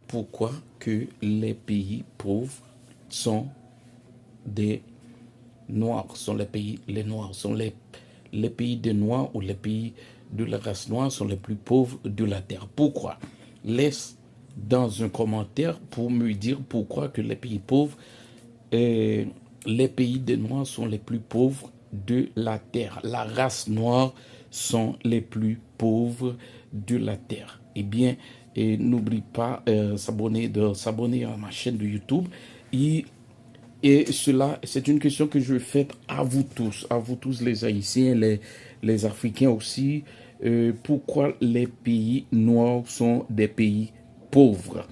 pourquoi que les pays pauvres sont des Noirs, sont les Noirs, sont les pays des Noirs ou les pays de la race noire sont les plus pauvres de la Terre. Pourquoi? Laisse dans un commentaire pour me dire pourquoi que les pays pauvres, les pays des Noirs sont les plus pauvres de la Terre. La race noire sont les plus pauvres de la Terre. Eh bien, n'oublie pas s'abonner à ma chaîne de YouTube. Et cela, c'est une question que je fais à vous tous les Haïtiens, les Africains aussi. Pourquoi les pays noirs sont des pays pauvres?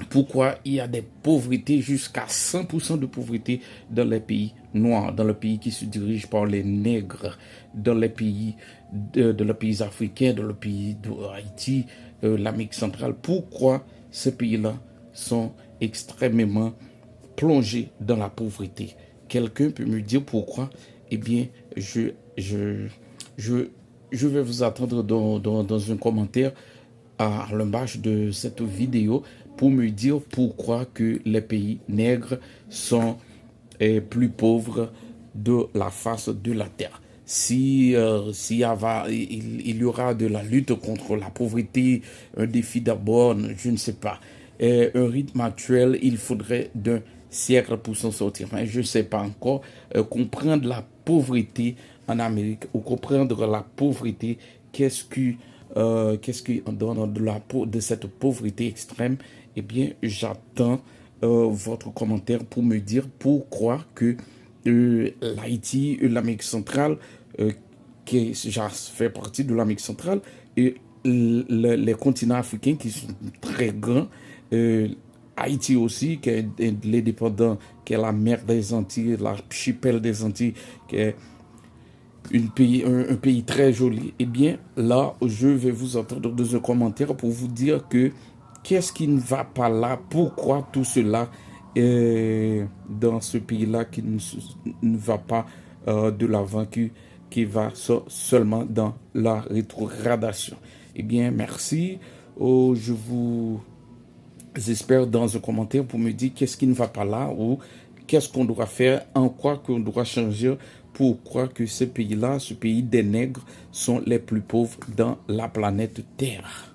Pourquoi il y a des pauvretés, jusqu'à 100% de pauvreté dans les pays noirs, dans les pays qui se dirigent par les nègres, dans les pays, les pays africains, dans le pays d'Haïti, l'Amérique centrale? Pourquoi ces pays-là sont extrêmement plongés dans la pauvreté? Quelqu'un peut me dire pourquoi? Eh bien, je vais vous attendre dans un commentaire à l'image de cette vidéo pour me dire pourquoi que les pays nègres sont plus pauvres de la face de la terre. Si il y aura de la lutte contre la pauvreté, un défi d'abord, je ne sais pas, un rythme actuel, il faudrait d'un siècle pour s'en sortir. Mais je ne sais pas encore. Comprendre la pauvreté en Amérique ou comprendre la pauvreté, qu'est-ce qui dans de cette pauvreté extrême? Eh bien, j'attends votre commentaire pour me dire pourquoi que l'Haïti, l'Amérique centrale, qui fait partie de l'Amérique centrale, et les continents africains qui sont très grands, Haïti aussi, qui est l'indépendant, qui est la mer des Antilles, l'archipel des Antilles, qui est un pays très joli. Eh bien, là, je vais vous entendre dans un commentaire pour vous dire que qu'est-ce qui ne va pas là, pourquoi tout cela est dans ce pays-là qui ne va pas de l'avant, qui va seulement dans la rétrogradation. Eh bien, merci. Je vous espère dans un commentaire pour me dire qu'est-ce qui ne va pas là ou qu'est-ce qu'on doit faire, en quoi qu'on doit changer, pourquoi que ce pays-là, ce pays des nègres, sont les plus pauvres dans la planète Terre.